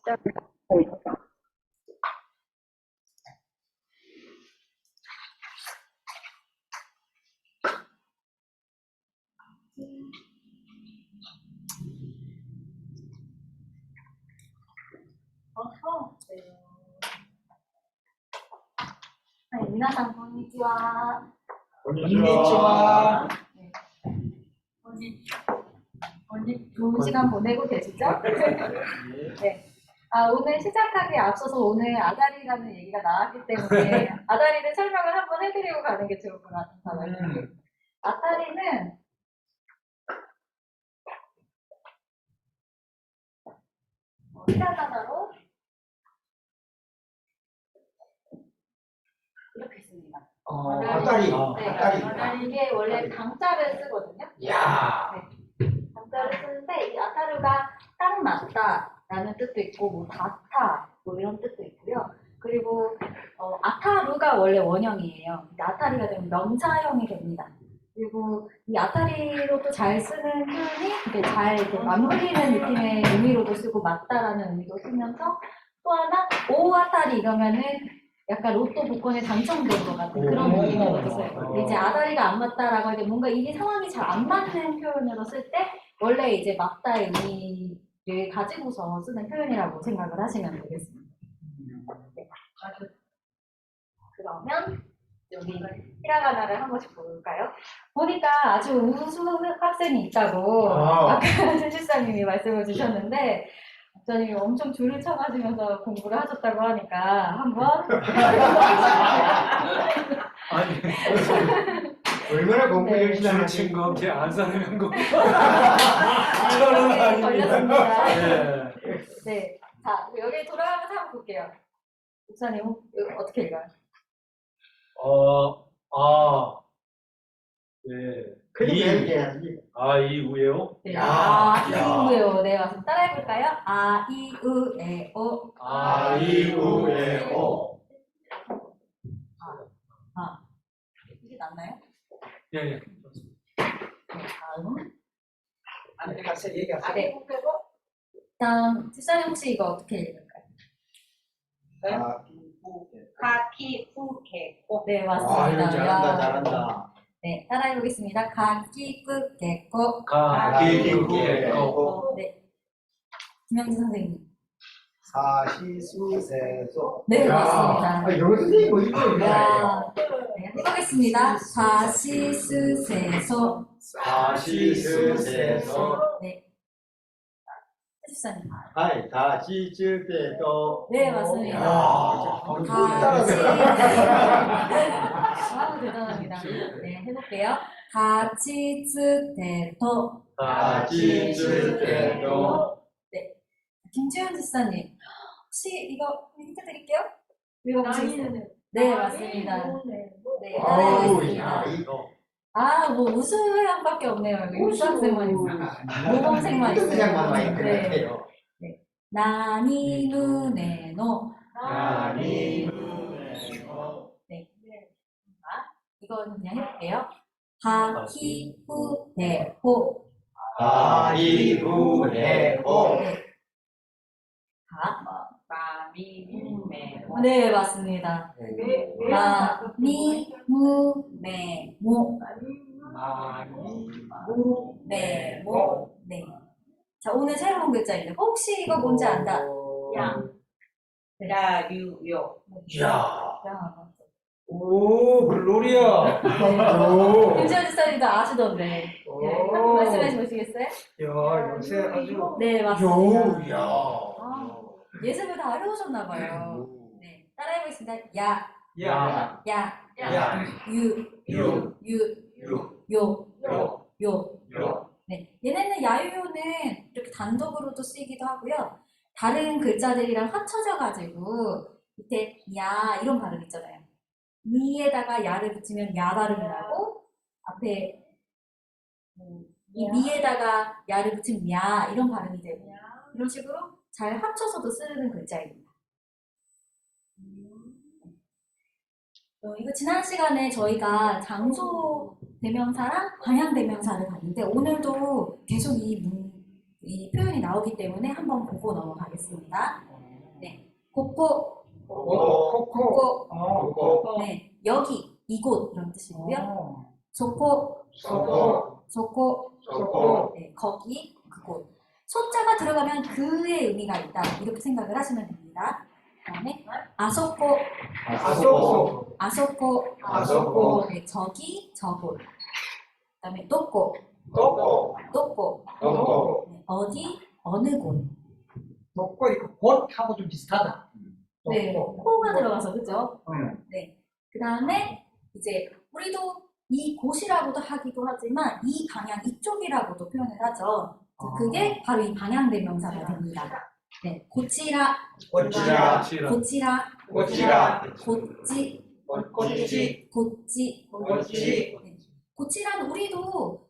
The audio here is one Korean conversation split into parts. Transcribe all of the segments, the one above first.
はい、皆さんこんにちは。こんにちは. 좋은 시간 보내고 계시죠? 네. 오늘 시작하기에 앞서서 오늘 아다리라는 얘기가 나왔기 때문에 아다리를 설명을 한번 해드리고 가는 게 좋을 것 같아요. 아다리는 히라가나로 이렇게 씁니다. 아다리. 네, 아다리. 이게 원래 강자를 쓰거든요. 야. 네. 강자를 쓰는데 이 아타루가 딱 맞다라는 뜻도 있고 뭐 다타 뭐 이런 뜻도 있고요. 그리고 아타루가 원래 원형이에요. 아타리가 되면 명사형이 됩니다. 그리고 이 아타리로도 잘 쓰는 표현이 이렇게 잘 이렇게 맞물리는 느낌의 의미로도 쓰고 맞다라는 의미도 쓰면서 또 하나 오 아타리 이러면은 약간 로또 복권에 당첨된 것 같은 그런 느낌으로 써요. 이제 아다리가 안 맞다라고 할 때 뭔가 이게 상황이 잘 안 맞는 표현으로 쓸 때 원래 이제 맞다의 의미를 가지고서 쓰는 표현이라고 생각을 하시면 되겠습니다. 네. 그러면 여기 히라가나를 한 번씩 볼까요? 보니까 아주 우수 학생이 있다고 아까 최실사님이 말씀을 주셨는데 목사님이 엄청 줄을 쳐가시면서 공부를 하셨다고 하니까 한번 아니 얼마나 공부 네. 열심히 하신 거 제 안 사는 거. 저는 걸렸습니다. 네. 네, 자 여기 돌아가면서 한번 볼게요. 목사님 어떻게 읽어요? 네. 이후에요? 네. 야. 이후에요. 네, 맞습니다. 따라해볼까요? 이후에요. 이후에요. 이게 낫나요? 예. 다음. 네. 다음, 뒷사님 혹시 이거 어떻게 읽을까요? 가키푸게코. 네, 이거 맞습니다. 잘한다. 네, 따라해보겠습니다. 가키쿠게코. 가키쿠게코. 네. 김영진 선생님. 사시수세소. 네, 맞습니다. 영어 선생님 뭐 이거 야, 네, 해보겠습니다. 사시스세소. 사시스세소. 네. 해주사님. 다시즈게도. 네, 맞습니다. 대단합니다. 네, 해볼게요. 가치츠테토. 다시즈게도. 네. 김지현 지사님. 혹시 이거 힌트 드릴게요? 읽어보시겠어요? 네, 맞습니다. 네, 따라해보겠습니다. 뭐 우수회원밖에 없네요. 유수학생만 있어요. 모범생만 있어요. 네. 나니누네노. 네. 이거는 그냥 해볼게요. 하키후데호. 마미무메모. 네, 맞습니다. 마미무메모. 네. 자, 오늘 새로운 글자인데 혹시 이거 뭔지 안다? 야유요. 야. 야. 오, 글로리아. 김지현 지사님도 아시던데. 네, 한번 말씀해 보시겠어요? 야, 요새 아주. 네, 맞습니다. 야. 예습을 다 해오셨나봐요. 네, 따라해보겠습니다. 야, 요. 네, 얘네는 야유요는 이렇게 단독으로도 쓰이기도 하고요. 다른 글자들이랑 합쳐져가지고 밑에 야 이런 발음 있잖아요. 미에다가 야를 붙이면 야 발음이 나고 앞에 이 미에다가 야를 붙이면 야 이런 발음이 되고 이런 식으로 잘 합쳐서도 쓰는 글자입니다. 이거 지난 시간에 저희가 장소 대명사랑 방향 대명사를 봤는데 오늘도 계속 이 이 표현이 나오기 때문에 한번 보고 넘어가겠습니다. 네, 고고, 고고, 네, 여기, 이곳 이런 뜻이고요. 소코, 소코, 네, 거기, 그곳. 소자가 들어가면 그의 의미가 있다 이렇게 생각을 하시면 됩니다. 그다음에 아소코, 아소코, 네, 저기, 저곳. 그다음에 또꼬, 네, 어디, 어느 곳. 먹고 이거 곧하고 좀 비슷하다. 네, 코가 들어가서 그죠? 네. 그 다음에 이제 우리도 이 곳이라고도 하기도 하지만 이 방향 이쪽이라고도 표현을 하죠. 그게 바로 이 방향 대명사가 됩니다. 네, 고치라, 고치라, 고치라, 고치, 네. 고치라는 우리도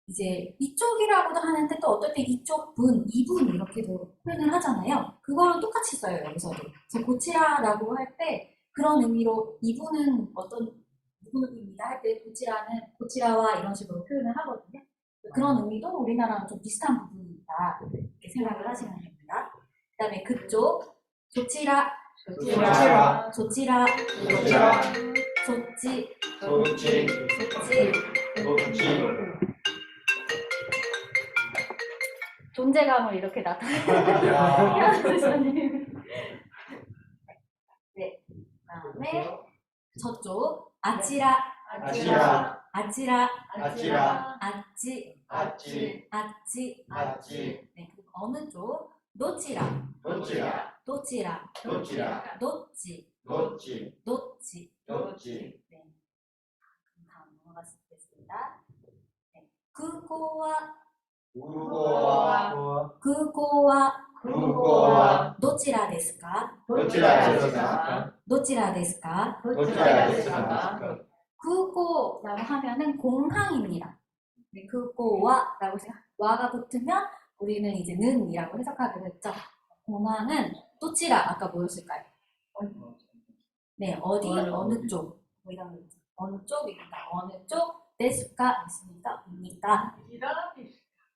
이제 이쪽이라고도 하는데 또 어떨 때 이쪽 분, 이분 이렇게도 표현을 하잖아요. 그거랑 똑같이 써요, 여기서도. 그래서 고치라라고 할 때 그런 의미로 이분은 어떤 누구입니다 할 때 고치라와 이런 식으로 표현을 하거든요. 그런 의미도 우리나라랑 좀 비슷한 부분이 있다 이렇게 생각을 하시면 됩니다. 그 다음에 그쪽 조치라, 조치라, 조치, 존재감을 이렇게 나타내는 네, 그다음에 저쪽 아치라, 아치, 네, 그리고 어느 쪽 도치라, 노치, 네, 그럼 다음 넘어가겠습니다. 네, 그거와 도치라 데스까? 그거라고 하면은 공항입니다. 네, 그거와라고 와가 붙으면 우리는 이제 는이라고 해석하기로 했죠. 공항은 도치라 아까 뭐였을까요? 네, 어디 어느 쪽 뭐 이런 거 있죠. 어느 쪽입니다. 어느 쪽 데스까 있습니까? 입니까?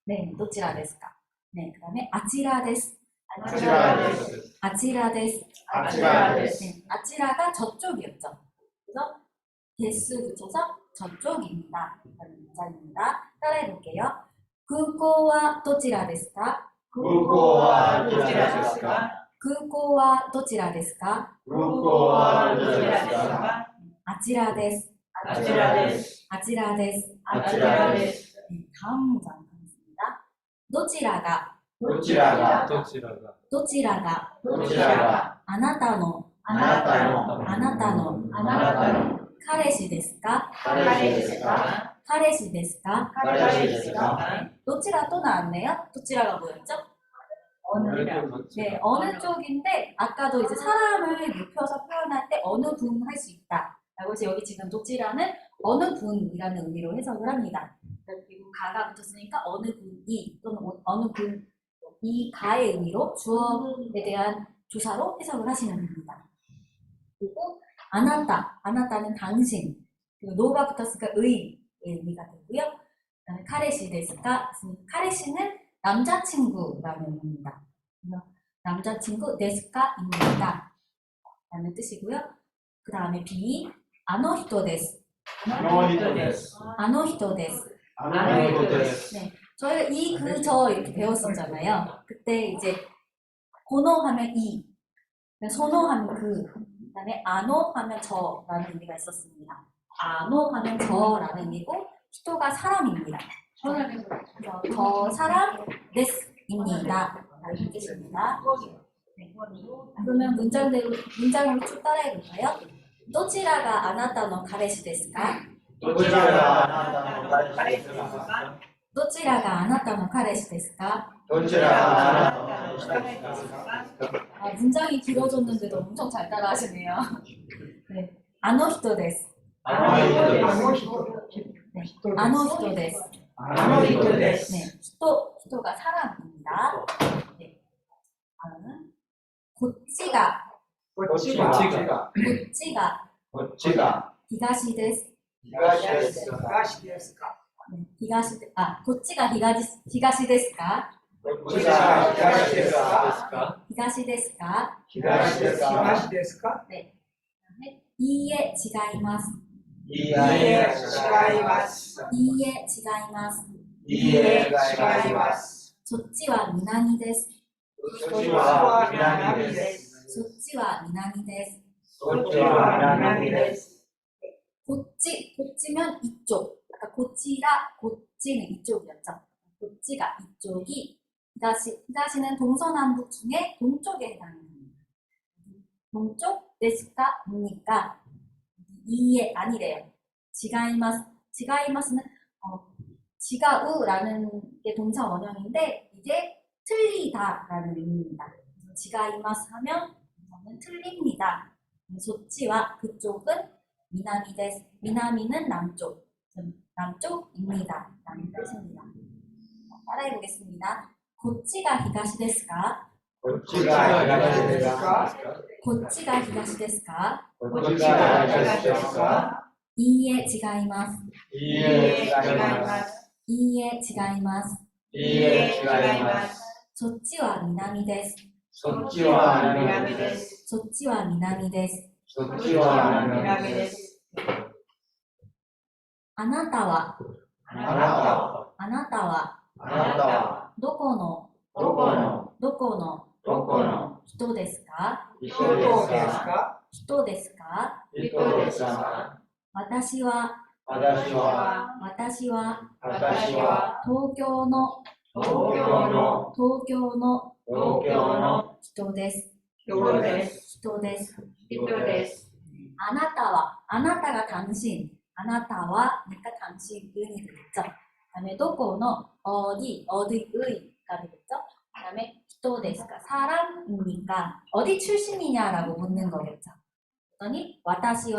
네, 도치라 데스까? 네, 그다음에 아치라 데스. 네, 아치라가 저쪽이었죠. 그래서 데스 붙여서 저쪽입니다. 라는 문장입니다. 따라해 볼게요. 그거와 도치라 데스까? 아치라 데스. 네, 다음 문장 가겠습니다. 도치라가 아나타노 카레시 데스까? 도치라 또 나왔네요. 도치라가 뭐였죠? 네, 어느 쪽인데 아까도 이제 사람을 눕혀서 표현할 때 어느 분 할 수 있다. 라고 해서 여기 지금 도치라는 어느 분이라는 의미로 해석을 합니다. 그리고 가가 붙었으니까 어느 분이 또는 어느 분이 가의 의미로 주어에 대한 조사로 해석을 하시면 됩니다. 그리고 아나타는 당신, 그리고 노가 붙었으니까 의의 의미가 되고요. 그다음에 카레시 데스까? 카레시는 남자친구라는 의미입니다. 남자친구 데스까입니다. 라는 뜻이고요. 그 다음에 비, 아노히토 데스. 네, 저희가 저 이렇게 배웠었잖아요. 그때 이제 고노 하면 이, 소노 하면 그 다음에 아노 하면 저라는 의미가 있었습니다. 아노 하면 저라는 의미고 히토가 사람입니다. 저 사람 데스입니다. 라는 뜻입니다. 네. 그러면 문장으로 쭉 따라해 볼까요? 도치라가 아나타노 카레시 데스까? 문장이 길어졌는데도 엄청 잘 따라하시네요. 네. 아노히토 데스. 아노히토 데스. 네. 히토가 사람입니다. 네. 다음은 고치가. 히가시 데스. こっちが東ですか？こちら東ですか？東ですか？東ですか？東ですか？いいえ、違います。いいえ、違います。いいえ、違います。いいえ、違います。そっちは南です。そっちは南です。そっちは南です。そっちは南です。こっち면 이쪽. 아까 고치는 이쪽이었죠. 고치가 이쪽이 히다시는 동서남북 중에 동쪽에 해당합니다. 동쪽 데스카입니까? 이에 아니래요. 지가이마스는 지가우라는 게 동사 원형인데 이게 틀리다라는 의미입니다. 그래서 지가이마스 하면 이거는 틀립니다. 소치와 그쪽은 미나미데스. 미나미는 남쪽입니다. 라는 뜻입니다. 따라해보겠습니다. 고치가 히가시 데스까? こっちが東ですか？ 고치가 히가시 데스까? こっちが東ですか？ 이에 지가이마스. いいえ、違います。 이에 지가이마스. いいえ、違います。 소치와 미나미 데스. そっちは南です。 소치와 미나미 데스. そっちは南です。 아나타와 あなたは、 아나타와 あなたは、どこのどこの、どこのどこの人ですか？人ですか？人ですか？人ですか？私は私は、私は私は、東京の東京の、東京の東京の人です。人です。人です。人です。 아나타가 당신, 아나타와 그러니까 당신이 되겠죠. 그다음에 도코노 어디의가 되겠죠. 그다음에 히토 데스까 사람입니까? 어디 출신이냐라고 묻는 거겠죠. 그랬더니 와타시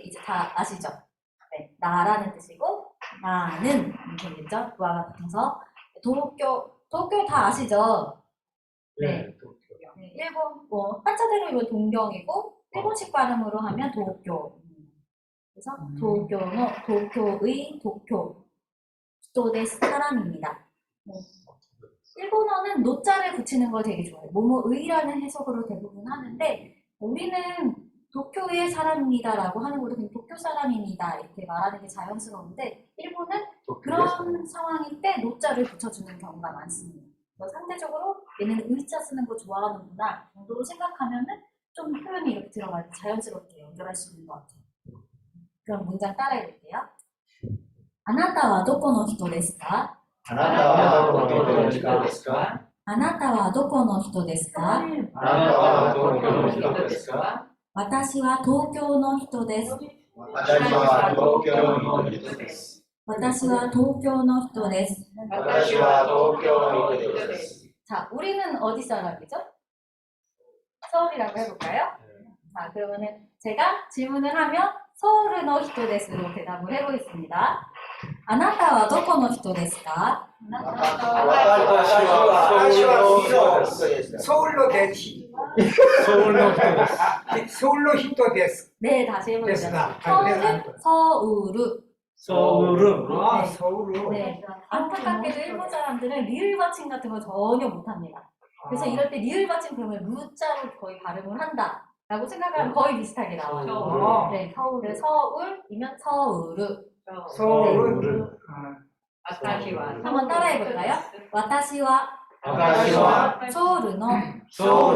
이제 다 아시죠? 네, 나라는 뜻이고 나는 되겠죠. 그와 같아서 도쿄 다 아시죠? 네. 네, 일본 한자대로 이거 동경이고 일본식 발음으로 하면 도쿄. 그래서 도쿄의 도쿄 히토데스 사람입니다. 일본어는 노자를 붙이는 걸 되게 좋아해요. 뭐뭐의라는 해석으로 대부분 하는데 우리는 도쿄의 사람입니다라고 하는 것도 그냥 도쿄 사람입니다 이렇게 말하는 게 자연스러운데 일본은 그런 상황일 때 노자를 붙여주는 경우가 많습니다. 상대적으로 얘는 의자 쓰는 거 좋아하는구나 정도로 생각하면은 좀 표현이 이렇게 들어갈 때 자연스럽게 연결할 수 있는 것 같아요. 그럼 문장 따라해볼게요. 아나타와 도코노 히토 데스か? あなたはどこの人ですか？あなたはどこの人ですか? あなたは東京の人ですか？私は東京の人です。私は東京の人です。私は東京の人です。私は東京の人です。 자, 우리는 어디 사람이죠? 서울이라고 해볼까요? 자, 그러면은 제가 질문을 하면 서울의 히토 데스로 대답을 해보겠습니다. あなたはどこの人ですか? 私は서울로 대치. 서울로 히토 데스. 네, 다시 해보겠습니다. 됐습니다. 서울은 서우르. 서울은 아, 네. 서울로. 네, 안타깝게도 일본 사람들은 리을 받침 같은 거 전혀 못합니다. 그래서 이럴 때 리을 받침 그러면 루자로 거의 발음을 한다라고 생각하면 거의 비슷하게 나와요. 네, 서울이면 서우르. 서울은 한번 따라해볼까요? 私は 서울의 ソウル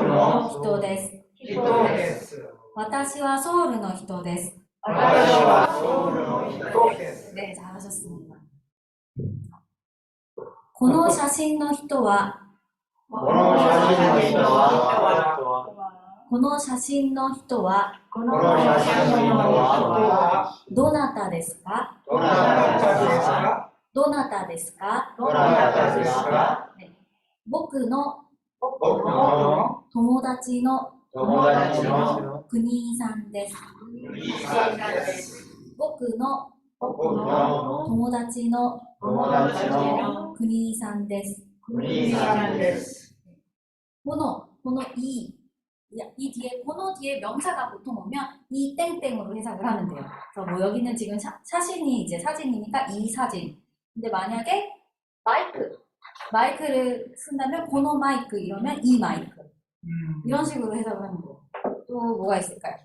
の人です。人です。私はソウルの人です。私はソウルの人です。 네, 잘하셨습니다. この写真の人はこの写真の人はこの写真の人はこの写真の人はどなたですか？どなたですか？どなたですか？どなたですか？僕の僕の友達の友達の国井さんです。国さんです。僕の僕の友達の友達の国井さんです。国さんです。 이 뒤에 명사가 보통 오면 이 땡땡으로 해석을 하면 돼요. 그래서 뭐 여기는 지금 사진이 이제 사진이니까 이 사진, 근데 만약에 마이크를 쓴다면 고노 마이크 이러면 이 마이크 이런 식으로 해석을 하는 거예요. 또 뭐가 있을까요?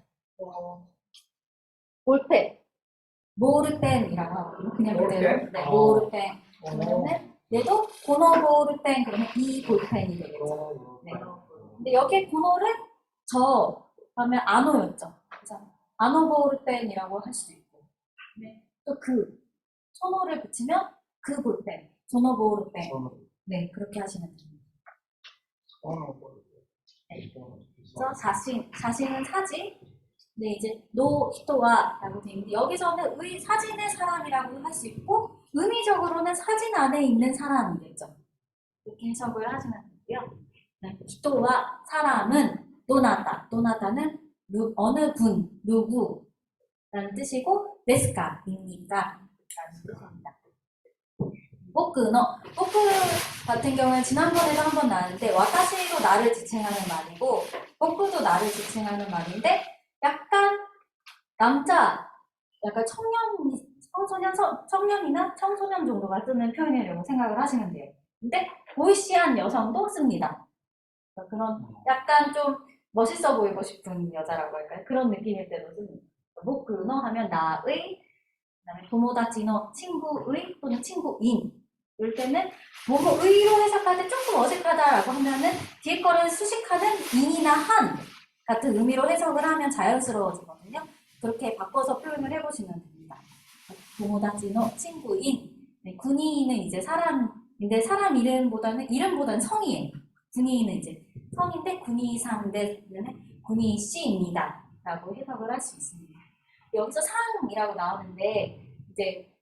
볼펜, 모르펜이라고 하거든요. 그냥 그대로 네, 모르펜. 그러면 얘도 고노 볼펜 그러면 이 볼펜이 되겠죠. 네. 근데 여기에 고노를 그러면 아노였죠. 그래서 아노 볼펜이라고 할 수도 있고. 네. 또 소노를 붙이면 그 볼펜, 소노 볼펜. 네, 그렇게 하시면 됩니다. 네. 그래서 자신은 사진. 네, 이제 노 히토와라고 되어 있는데 여기서는 사진의 사람이라고 할 수 있고 의미적으로는 사진 안에 있는 사람이겠죠. 이렇게 해석을 하시면 되고요. 네, 히토와 사람은 도나타는 어느 분, 누구라는 뜻이고 데스카입니까? 라는 뜻입니다. 보크 같은 경우는 지난번에도 한번 나왔는데 와타시도 나를 지칭하는 말이고 보크도 나를 지칭하는 말인데 약간 약간 청년이나 청소년 정도가 쓰는 표현이라고 생각을 하시면 돼요. 근데 보이시한 여성도 씁니다. 그런 약간 좀 멋있어 보이고 싶은 여자라고 할까요? 그런 느낌일 때도 씁니다. 보크노 하면 나의, 그다음에 도모다치노 친구의 또는 친구인. 이럴 때는 뭐뭐 의로 해석할 때 조금 어색하다라고 하면은 뒤에 거를 수식하는 인이나 한 같은 의미로 해석을 하면 자연스러워지거든요. 그렇게 바꿔서 표현을 해보시면 됩니다. 도모다치노 친구인. 네, 군이는 이제 사람인데 사람 이름보다는 성이에요. 군이는 이제 성인데 군이상대는 군이씨입니다. 라고 해석을 할 수 있습니다. 여기서 상이라고 나오는데 이제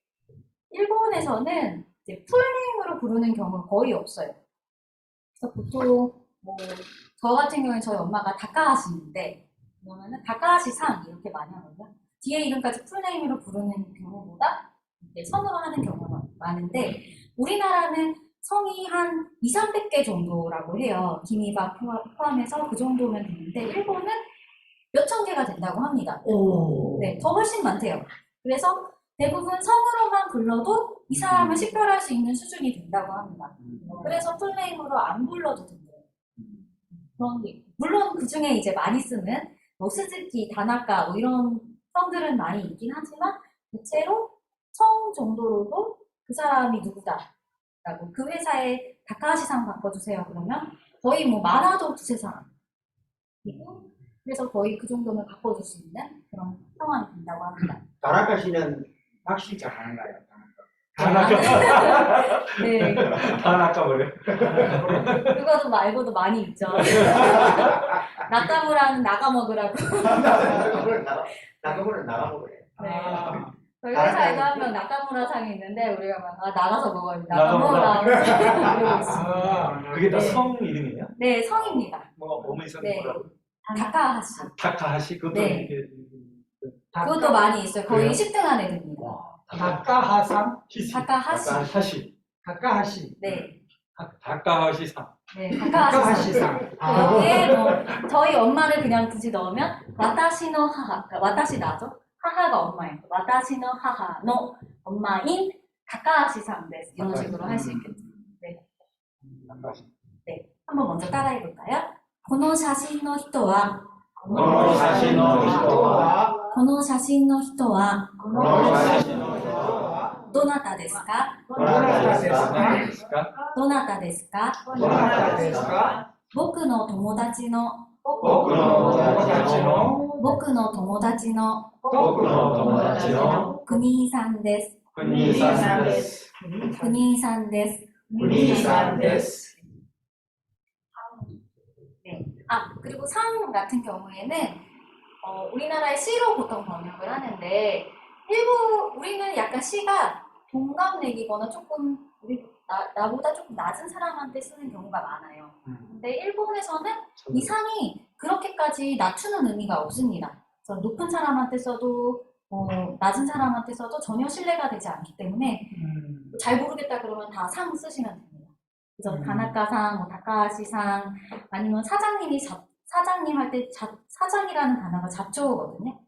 일본에서는 이제 풀네임으로 부르는 경우는 거의 없어요. 그래서 보통 저 같은 경우는 저희 엄마가 다카하시인데 그러면은 다카하시-상 이렇게 많이 하거든요. 뒤에 이름까지 풀네임으로 부르는 경우보다 이제 선으로 하는 경우가 많은데 우리나라는 성이 한 200~300개 정도라고 해요. 기미바 포함해서 그 정도면 되는데 일본은 몇천 개가 된다고 합니다. 네, 더 훨씬 많대요. 그래서 대부분 성으로만 불러도 이 사람을 식별할 수 있는 수준이 된다고 합니다. 그래서 풀네임으로 안 불러도 된대요. 그런 게 물론 그 중에 이제 많이 쓰는 스즈키, 다나카 이런 성들은 많이 있긴 하지만 대체로 성 정도로도 그 사람이 누구다라고 그 회사에 다카하시상 바꿔주세요 그러면 거의 많아도 두세 사람이고 그래서 거의 그 정도는 바꿔줄 수 있는 그런 상황이 된다고 합니다. 다나카 씨는 낚시 잘하는가요? 네. 다나카 버려. 그거도 말고도 많이 있죠. 나카무라는 나가 먹으라고. 나가물은 나가먹으래. 네. 저희 회사에도 한 명 나카무라 상이 있는데 우리가 나가서 먹어요. 나가무라. 이러고 있습니다. 그게 다 네. 성 이름이에요? 네, 성입니다. 어머니 성이 네. 뭐라고? 다카하시. 다카하시 그것도 네. 이렇게 그것도 많이 있어요. 거의 그래요? 10등 안에 듭니다. 다카하상? 다카하시. 다카하시. 네. 다카하시상. 네, 다카하시. 다카하시상. 여기에 저희 엄마를 그냥 굳이 넣으면 와타시노 하하, 그러니까 와타시 나죠? 하하가 엄마예요. 와타시노 하하노 엄마인 다카하시상 데스 이런 식으로 할 수 있겠죠. 네. 네, 한번 먼저 따라해 볼까요? この写真の人はこの写真の人はこの写真の人はこの写真の人はどなたですかどなたですか何ですか？どなたですかどなたですか僕の友達の僕の友達の僕の友達の僕の友達の国井さんです。国井さんです。国井さんです。国井さんです。 네. 그리고 상 같은 경우에는 우리나라의 시로 보통 번역을 하는데 우리는 약간 시가 동갑내기거나 조금 나보다 조금 낮은 사람한테 쓰는 경우가 많아요. 근데 일본에서는 이 상이 그렇게까지 낮추는 의미가 없습니다. 그래서 높은 사람한테 써도 낮은 사람한테 써도 전혀 신뢰가 되지 않기 때문에 잘 모르겠다 그러면 다 상 쓰시면 됩니다. 그래서 다나카상, 다카하시상 아니면 사장님 할 때 사장이라는 단어가 자초거든요.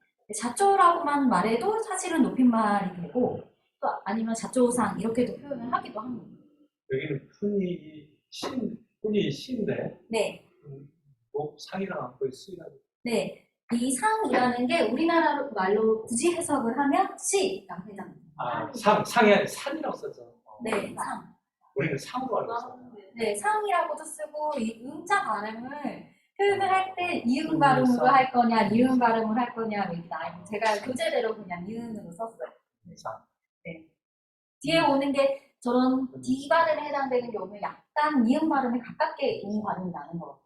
자초라고만 말해도 사실은 높임말이 되고 또 아니면 자조상 이렇게도 표현을 하기도 합니다. 여기는 훈이 신데 네, 뭐 상이랑 안 보이 수이라고. 네. 이 상이라는 게 우리나라 말로 굳이 해석을 하면 시라고 해당합니다. 상이 아니라 산이라고 썼죠. 네, 상. 우리는 상으로 알고 있어. 네, 상이라고도 쓰고 이 음자 발음을 표현을 할 때 이응 발음으로 할 거냐, 니은 발음을 할 거냐 이렇게 나뉘고 제가 교재대로 그냥 니은으로 썼어요. 상. 뒤에 오는 게 저런 D 발음에 해당되는 경우는 약간 니은 발음에 가깝게 온 발음이 나는 것 같아요.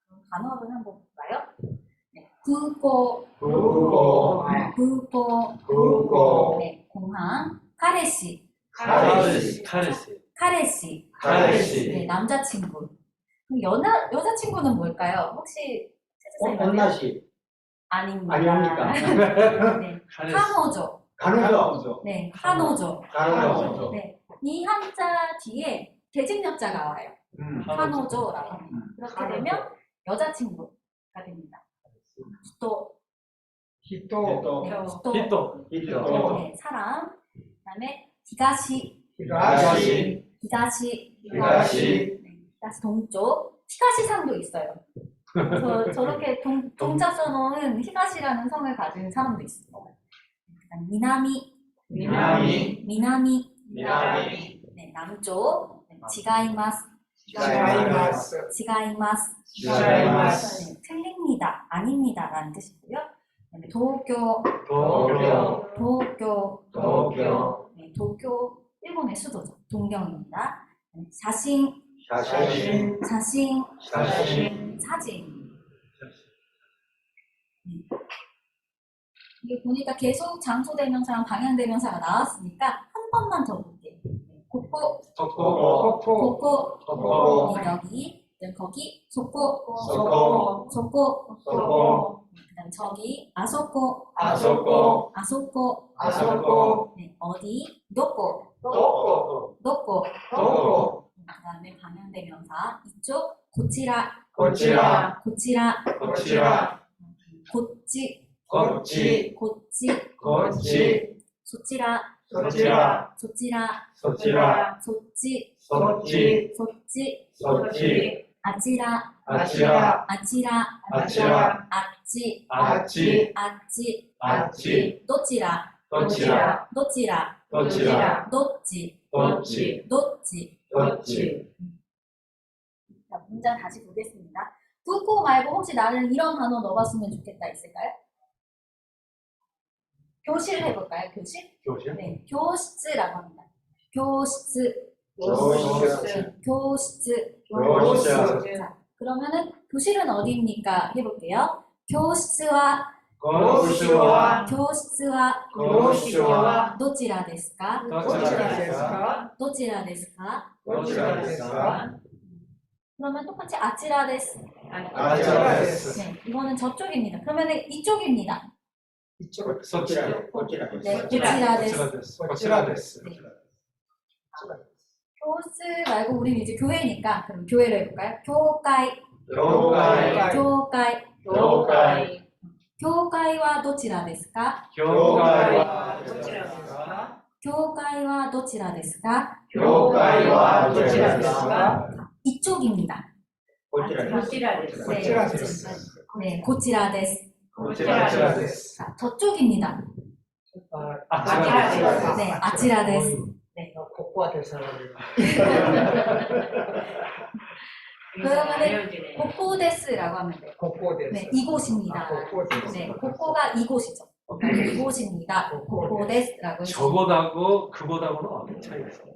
그럼 단어를 한번 볼까요? 네, 구고, 구고, 구고, 네, 공항, 카레시, 카레시, 카레시. 네, 남자친구. 그럼 여자친구는 뭘까요? 혹시 최재선님 언나시, 아닙니다. 아니옵니까? 네, 카레시. 한호조. 간호조, 네, 한호조. 간호조, 네, 이 한자 뒤에 대직력자가 나와요. 한호조라고 합니다. 그렇게 되면 여자친구가 됩니다. 또 히토, 네, 또 히토. 히토, 네, 사람. 그다음에 히가시, 히가시, 히가시, 히가시, 네, 히가시 동쪽. 히가시상도 있어요. 그래서 저렇게 동자 써놓은 히가시라는 성을 가진 사람도 있습니다. 그다음 미나미, 미나미, 미나미, 미나미, 네, 남쪽. 네, 지가이마스, 시가이마스, 지가이마스. 시가이마스, 네, 틀립니다, 아닙니다라는 뜻이고요. 그다음에 도쿄, 도쿄, 도쿄, 도쿄, 네, 도쿄 일본의 수도죠. 동경입니다. 네, 사신, 샤신, 사신, 샤신, 사진. 이게 보니까 계속 장소 대명사랑 방향 대명사가 나왔으니까 한 번만 더 볼게요. 네, 고고, 도코, 코코, 고고, 도코, 네, 여기, 네, 거기, 소고, 소코, 소고, 소코, 그다음 저기, 아소고, 아소코, 아소고, 아소코, 네, 어디, 노고, 도코, 노고, 도코, 그다음에 방향 대명사 이쪽, 고치라, 고치라, 고치라, 고치라, 고치, 고치, 고치, 고치, 소치라, 소치라, 소치라, 소치라, 소치, 소치, 소치, 소치, 아치라, 아치라, 아치라, 아치라, 아치, 아치, 아치, 아치, 도치라, 도치라, 도치라, 도치라, 도치, 도치, 도치. 도치. 자, 문장 다시 보겠습니다. 두고 말고 혹시 나는 이런 단어 넣어봤으면 좋겠다 있을까요? 교실 해볼까요? 교실? 교실. 네, 교시즈라고 합니다. 교시즈, 교시즈, 교시즈. 교시즈. 자, 그러면은 교실은 어디입니까? 해볼게요. 교시즈와 고시와, 교시즈와 고시와, 도치라 데스까? 도치라 도치라 데스까? 도치라 데스까? 그러면 똑같이 아치라 데스. 아치라 데스. 네, 이거는 저쪽입니다. 그러면은 이쪽입니다. 이쪽, 소치라, 고치라 네, 데스. 고치라 데스. 고치라 데스. 네. 교스 말고 우리는 이제 교회니까 그럼 교회를 해볼까요? 교会, 교会, 교会, 교会, 교회와 도치라 데스까? 교회와 교회와 도치라 데스까? 교회와 도치라 데스까? 이쪽입니다. 고치라 데스. 네, 고치라 데스. 네, 고치라 데스. 고치라 데스. 자, 저쪽입니다. 아치라 데스. 네, 아치라 데스. 네. 코코아 데스. 그러면은 고코 데스라고 하면 돼요. 코코 데스. 네, 이곳입니다. 코코 데스. 네, 고코가 이곳이죠. 이곳입니다. 고코 데스라고 해서 저보다고 그보다고는 어떤 차이가 있어요?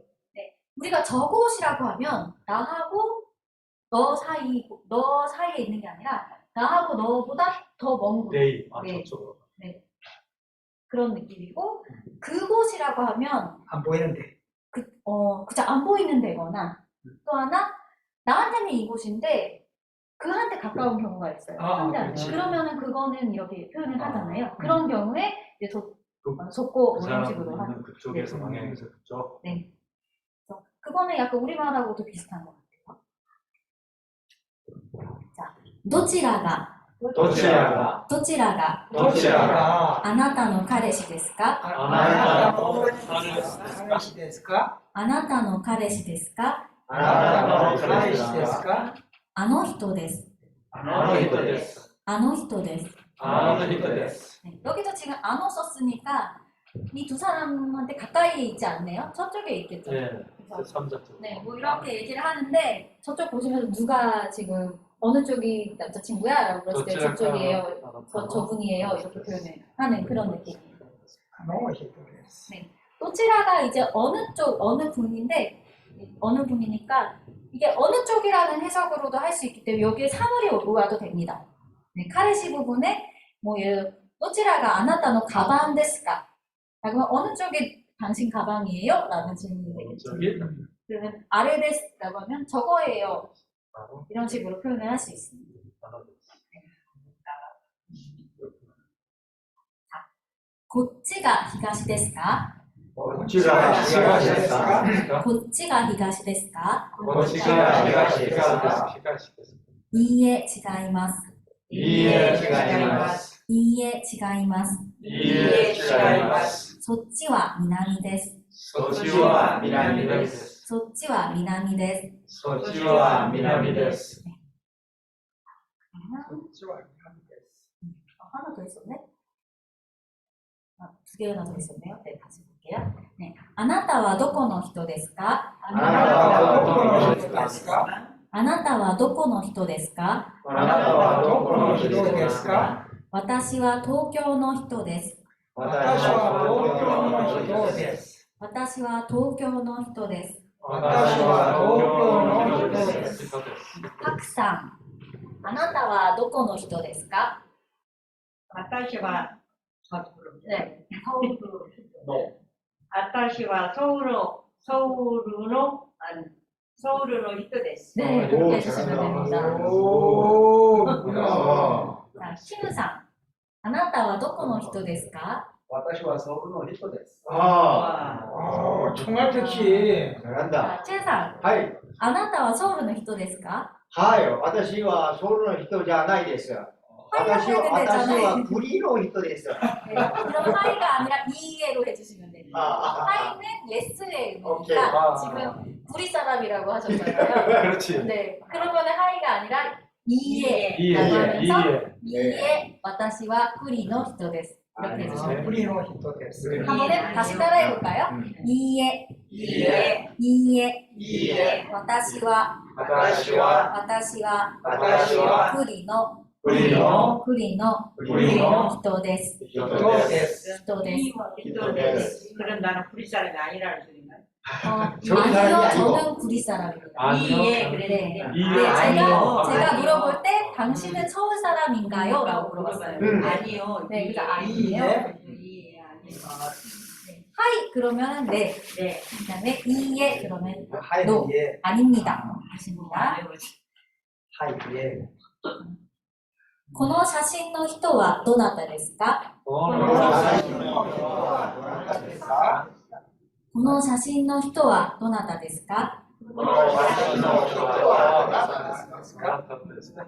우리가 저곳이라고 하면 나하고 너 사이에 있는 게 아니라 나하고 너보다 더 먼 곳. 데이. 네. 저쪽으로. 그런 느낌이고 그곳이라고 하면 안 보이는데. 그저 안 보이는 데거나 또 하나 나한테는 이곳인데 그한테 가까운 경우가 있어요. 상대한테. 그렇지. 그러면은 그거는 이렇게 표현을 하잖아요. 그런 경우에 이제 속고 그 이런 사람 식으로 하는. 있는 그쪽에서 네. 방향에서 그쪽. 그래서 그거는 약간 우리말하고도 비슷한 것 같아요. 자, 도치라가 どちらがどちらがどちらがあなたの彼氏ですか？あなたの彼氏ですか？あなたの彼氏ですか？あなたの彼氏で彼氏ですすか？か？あの人です。あの人です。あの人です。 あの人です。네, 여기도 지금 안 썼으니까 이 두 사람한테 가까이 있지 않네요? 저쪽에 있겠죠. 네. 그래서 3자. 네, 뭐 이렇게 얘기를 하는데 저쪽 보시면서 누가 지금 어느 쪽이 남자친구야? 라고 그랬을 때 저쪽이에요. 저분이에요. 이렇게 표현을 하는 그런 느낌이에요. あの人です。 도치라가 이제 어느 쪽, 어느 분인데 어느 분이니까 이게 어느 쪽이라는 해석으로도 할 수 있기 때문에 여기에 사물이 와도 됩니다. 네, 카레시 부분에 뭐 예를 도치라가 아나타노 가방 데스까? 그러면 어느 쪽이 당신 가방이에요? 라는 질문이 되겠죠. 저기 그러면 아래 데스라고 하면 저거예요. 이런 식으로 표현을 할 수 있습니다. 고치가 히가시 데스까? こちらが東ですか？ 고치가 히가시 데스까? こちらが東ですか？ 이에 違います. いいえ、違います。 이에 違います. いいえ、違います。そっちは南です. そっちは南です。そっちは南です. そっちは南です。 こっちは南です。 하나 더 있었네? 두 개나 더 있었네요. 네, 다시 볼게요. 네. あなたはどこの人ですか? あなたはどこの人ですか？あなたはどこの人ですか? あなたはどこの人ですか？私は東京の人です. 私は東京の人です。私は東京の人です. 私は東京の人です。パクさん、あなたはどこの人ですか? 私は、네. 私はソウルの人です。 네, 그렇게 해주시면 됩니다. おー。 자, 키ムさん、あなたはどこの人ですか? 私はソウルの人です。あああ、정확히. あ、なんだ。 자, 첸さん、はい。あなたはソウルの人ですか? はい、私はソウルの人じゃないです。私は国の人です。 네, 그럼 하이가 아니라 이에로 해주시면 됩니다. 하이는 예스예니까 오케이. 지금 구리 사람이라고 하셨잖아요. 그렇지. 네, 그러면 하이가 아니라 이에 이에, 하면서 이에. 이에 私は 구리의 人です. 이렇게 해주시면 国の人です。 한번 다시 따라해볼까요? 이에, 이에, 이에, 이에, 私は私は、私は私は、栗の国の人です. 人人で。ですす。人です.人です。그런 나는 구리 사람이 아니라는 소리인가요? 아니요, 저는 구리 사람입니다. 아니요. 이에 그랬는데. 네, 이에, 아니요. 제가 아니요. 물어볼 때 당신은 서울 사람인가요? 라고 물어봤어요. 아니요. 네, 그래서 이에. 아니에요. 이에 아니요. 하이 그러면 네, 네. 그다음에 이에 그러면 はい、 노 いえ。 아닙니다. 하십니다. はい、いえ。この写真の人はどなたですか? この写真の人はどなたですか？この写真の人はどなたですか? この写真の人はどなたですか？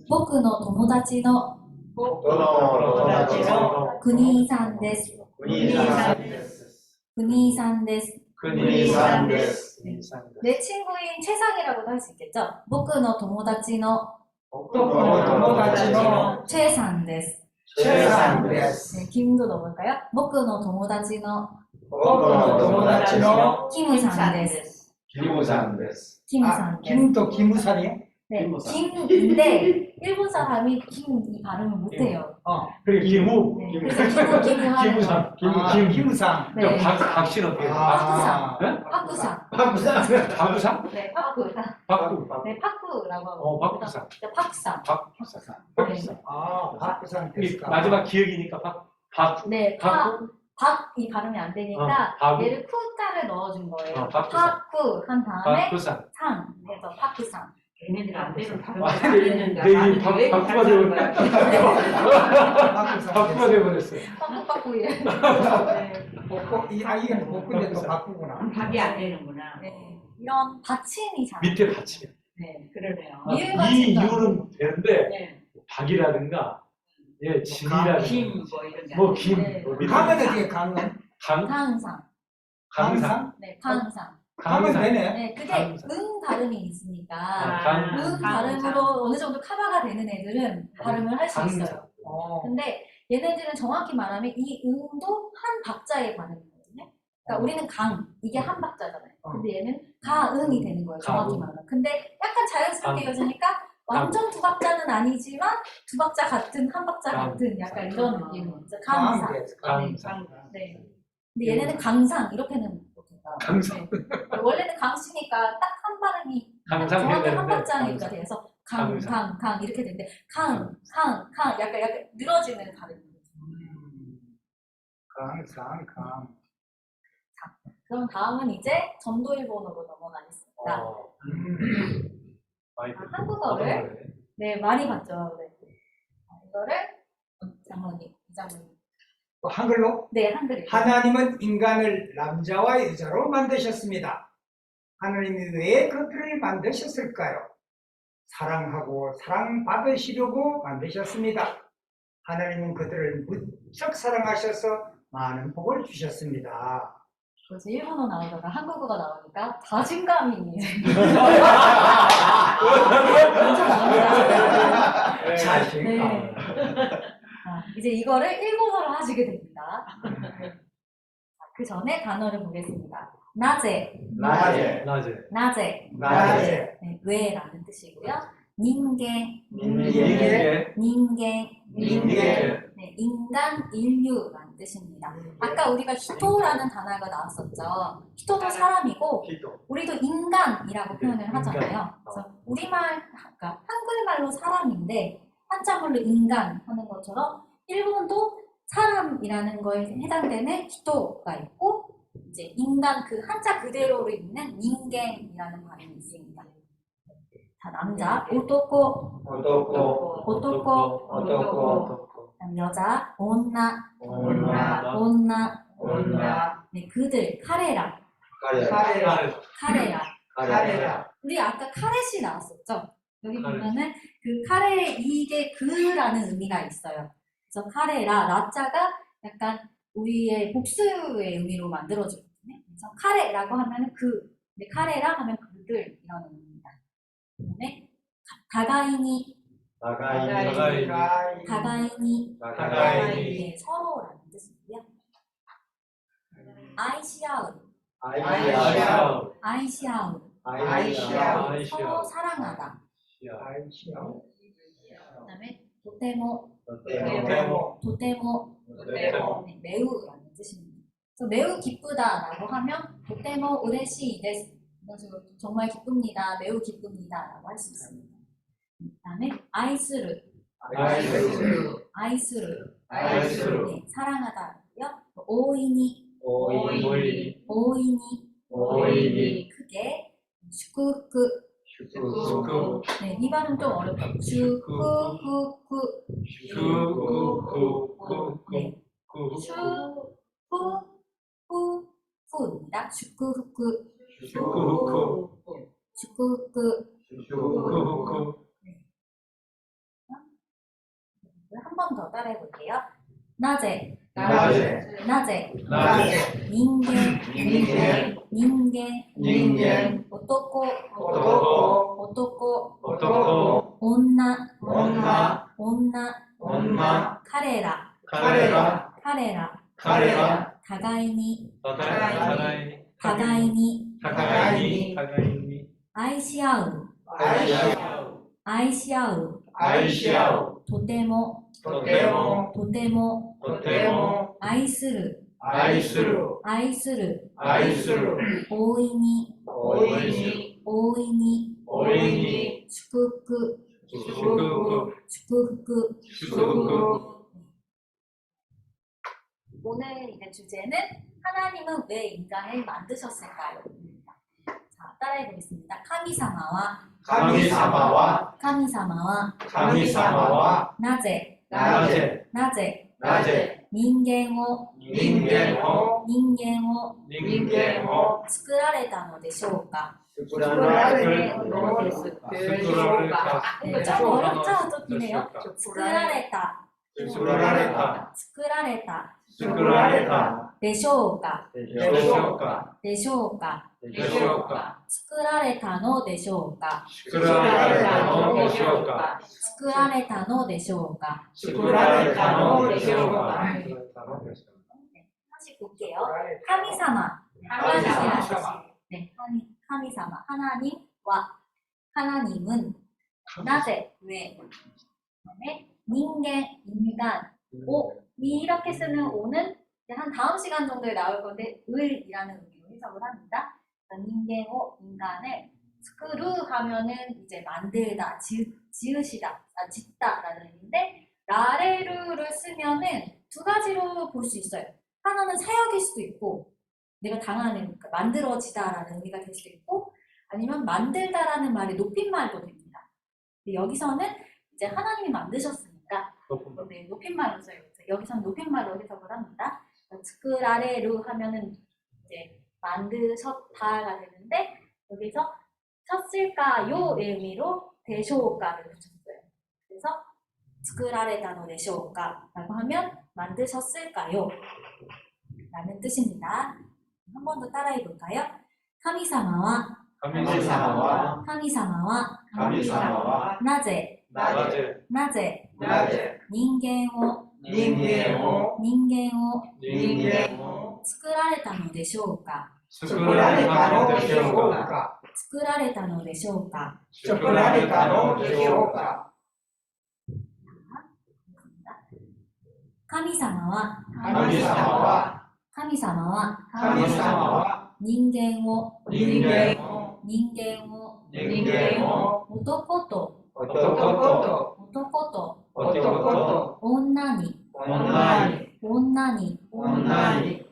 僕の友達のどの友達の国井さんです. 国さんです。国井さんです. 国さんです。 내 친구인 최상이라고도 할 수 있겠죠? 僕の友達の僕の友達の 최상です. チェさんです。 네, 김도 넣어볼까요? 僕の友達の僕の友達の 김さんです. キムさんです。 あ、 김さんです. キムとキムさんに 네, 김さん. 김인데 일본 사람이 김 이 발음을 못해요. 그리고 김우. 네, 그래서 김우 하는 거. 김우상. キムさん。 네, 박씨는 어떻게 해요? 아. 파쿠상. 박우상? 네, 파쿠. 박구. 네, 파쿠라고 하고. 박구상. 네, 파쿠상. 박구상. 네. ああ、パクさんで 이 すか。 마지막 기억이니까 박. 네, 이 발음이 안 되니까 바구. 얘를 쿠자를 넣어준 거예요. 파쿠상. 파쿠 한 다음에 박구상. 상 해서 파쿠상. 걔네들 안 되는 내일 박구가 되어버렸어요. パクさん 박구가 で 되어버렸어요. 파쿠파쿠예. 네. す。僕、いや、いいね、僕でとパク구나。 답이 안 되는구나. 네, 이런 받침이 잘. 밑에 받침이야. 네. 그러네요. 미을 이 받침도 안 이유는 되는데 네. 박이라든가 예, 진이라든가 김뭐 이런 게 뭐 아니고. 김, 네. 뭐 이런 강은 어떻게 강은? 강상. 강상, 네, 강상. 강은 되네. 네, 그게 강상. 응 발음이 있으니까 강- 응 발음으로 어느 정도 커버가 되는 애들은 발음을 할 수 있어요. 근데 얘네들은 정확히 말하면 이 응도 한 박자의 발음이거든요. 그러니까 우리는 강, 이게 한 박자잖아요. 근데 얘는 가응이 되는 거예요. 정확히 가응. 말하면. 근데 약간 자연스럽게 강. 이어지니까 완전 두 박자는 아니지만 두 박자 같은 한 박자 강. 같은 약간 이런 느낌인 거죠. 강은 강상. 돼. 강상. 네. 근데 얘네는 강상 이렇게는 못해요. 강상. 네. 원래는 강씨니까 딱 한 발음이 강상 해야 정확히 한 되는데 박자니까 돼서 강, 강상. 강, 강 이렇게 되는데 강, 강, 강 약간 늘어지는 발음이에요. 강. 그럼 다음은 이제 전도일본어로 넘어가겠습니다. 많이 한국어를 네 많이 봤죠. 네. 이거를 장모님, 이장모님. 한글로 네 한글이. 하나님은 인간을 남자와 여자로 만드셨습니다. 하나님이 왜 그들을 만드셨을까요? 사랑하고 사랑받으시려고 만드셨습니다. 하나님은 그들을 무척 사랑하셔서 많은 복을 주셨습니다. 뭐지 일본어 나오다가 한국어가 나오니까 자신감이 엄청 많아요. 자신감. 네. 이제 이거를 일본어로 하시게 됩니다. 그 전에 단어를 보겠습니다. 나제, 낮에 낮에 낮에 네, 왜라는 뜻이고요. 닌게, 인계 네, 인간, 인류라는 뜻입니다. 아까 우리가 히토라는 단어가 나왔었죠. 히토도 사람이고 우리도 인간이라고 표현을 하잖아요. 그래서 우리말, 그러니까 한글말로 사람인데 한자말로 인간 하는 것처럼 일본도 사람이라는 거에 해당되는 히토가 있고 이제 인간 그 한자 그대로로 있는 닌겐이라는 발음이 있습니다. 자, 남자 오토코, 그다음 여자 온나, 네, 그들 카레라. 우리 아까 카레시 나왔었죠? 여기 카레. 보면은 그 카레 이게 그라는 의미가 있어요. 그래서 카레라 라자가 약간 우리의 복수의 의미로 만들어지거든요. 그래서 카레라고 하면은 그, 근데 카레라 하면 그들 이런 의미입니다. 그다음에 다가이니, 네, 서로라는 뜻이고요. 아이시아우, 서로 사랑하다. 그다음에 도테모, 네, 매우라는 뜻입니다. 그래서 매우 기쁘다라고 하면 도테모 우레시 데스. 정말 기쁩니다. 매우 기쁩니다라고 할 수 있습니다. 그다음에 아이스루, 네, 사랑하다고요. 오이니, 크게 슈쿠쿠. 네, 이 발음 좀 어렵다. 슈쿠쿠. 네, 슈쿠쿠입니다. 슈쿠쿠. 한 번 더 따라해 볼게요. 나제, 닌겐, 오토코, 온나, 카레라, 다가이니, 아이시아우, 도테모, 아이스루, 오이니, 슈쿠쿠. 오늘 이제 주제는 하나님은 왜 인간을 만드셨을까요? 자, 따라해 보겠습니다. 카미사마와 나제, 닌겐を 作られたのでしょうか。 스쿠라레타. 네, 좀 어렵죠? 좀 기네요. 스쿠라레타, 스쿠라레타. 스쿠라레타, 스쿠라레타. 데쇼우까, 데쇼우까. 데쇼우까, 데쇼우까. 스쿠라레타노 데쇼우까, 스쿠라레타노 데쇼우까. 스쿠라레타노 데쇼우까. 스쿠라레타노 데쇼우까. 다시 볼게요. 카미사마, 하나님이라는 뜻이에요. 네, 카미사마, 하나님과 하나님은 나제, 왜, 그다음에 인간, 이렇게 쓰는 오는 이제 한 다음 시간 정도에 나올 건데 을이라는 의미로 해석을 합니다. 인간오 인간을 스크루 하면은 이제 만들다, 지으시다, 짓다라는 의미인데 라레루를 쓰면은 두 가지로 볼 수 있어요. 하나는 사역일 수도 있고 내가 당하는 그러니까 만들어지다라는 의미가 될 수도 있고 아니면 만들다라는 말이 높임말도 됩니다. 근데 여기서는 이제 하나님이 만드셨으니까 네, 높임말로 써요. 여기서는 높임말로 해석을 합니다. 스크라레루 하면은 이제 만드셨다가 되는데 여기서 쳤을까요의 의미로 데쇼오까를 붙였어요. 그래서 스크라레다노 데쇼오까라고 하면 만드셨을까요? 라는 뜻입니다. 한 번 더 따라해 볼까요? 카미사마와 카미사마와 카미사마와 나제 나제 닌겐오 作られたのでしょうか 스쿠라레타のでしょうか。作られたのでしょうか 스쿠라레타노 데쇼우까. 神様は神様は人間を人間を男と女に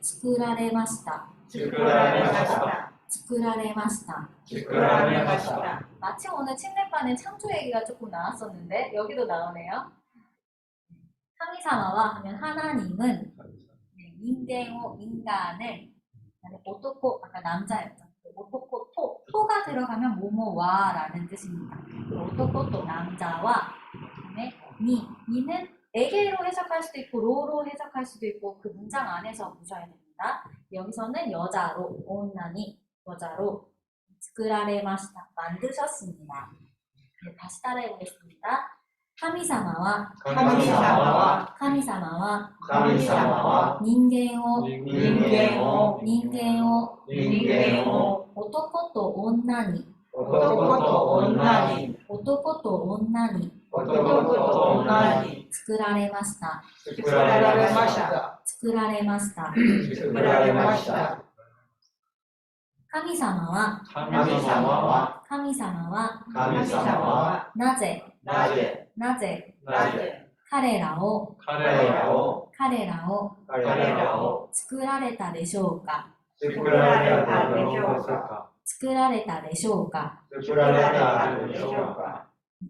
作られました 마침 오늘 침례반에 창조 얘기가 조금 나왔었는데 여기도 나오네요. 카미사마와 하면 하나님은 인간을 오토코 아까 남자였죠. 오토코 토가 들어가면 모모와라는 뜻입니다. 오토코토 남자와 그다음에 니는 에게로 해석할 수도 있고 로로 해석할 수도 있고 그 문장 안에서 보셔야 됩니다. 여기서는 여자로 온나니 여자로 스쿠라레마시타 만드셨습니다. 네, 다시 따라해 보겠습니다. 카미사마와 닌겐오 오토코토 온나니作られました神様はなぜ彼らを作られたでしょうか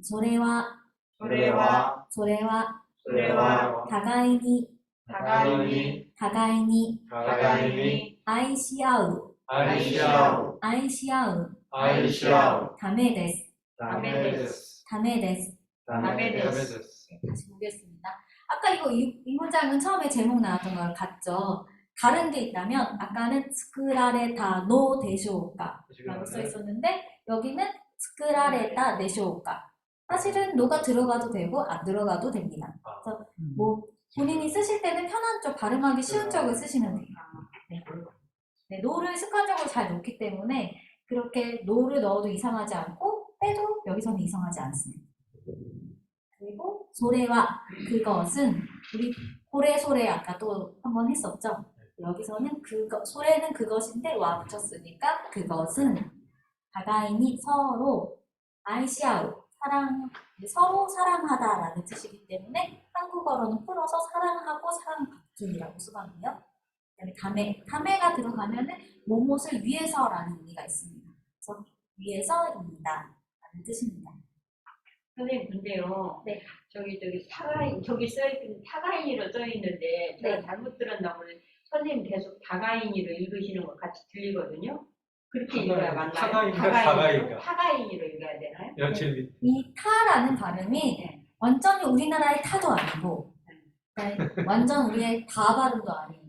それは互いに愛し合うためです 다시 보겠습니다. 아까 이 문장은 처음에 제목 나왔던 거랑 같죠? 다른 게 있다면 아까는 스쿠라레타 노 데쇼오까 라고 써 있었는데 여기는 스쿠라레타 데쇼오까 사실은 노가 들어가도 되고 안 들어가도 됩니다. 그래서 뭐 본인이 쓰실 때는 편한 쪽, 발음하기 쉬운 쪽을 쓰시면 돼요. 네, 노를 습관적으로 잘 놓기 때문에 그렇게 노를 넣어도 이상하지 않고 빼도 여기서는 이상하지 않습니다. 그리고 소래와 그것은 우리 고래소래 아까 또 한번 했었죠. 여기서는 소래는 그것인데 와 붙였으니까 그것은 다가인이 서로 아이시아우 서로 사랑하다라는 뜻이기 때문에 한국어로는 풀어서 사랑하고 사랑받기라고 쓰거든요. 다메가 들어가면은 무엇을 위해서라는 의미가 있습니다. 그래서 위해서입니다 라는 뜻입니다. 선생님 근데요. 네. 저기 저기 써있는 타가인이로 써있는데 제가 잘못 들었나 보네. 선생님 계속 다가인이로 읽으시는 것 같이 들리거든요. 그렇게 읽어야 맞나요? 타가인인가 사가인가? 타가인이로 읽어야 되나요? 연칠 이 타라는 발음이 완전히 우리나라의 타도 아니고 네, 완전 우리의 다 발음도 아닌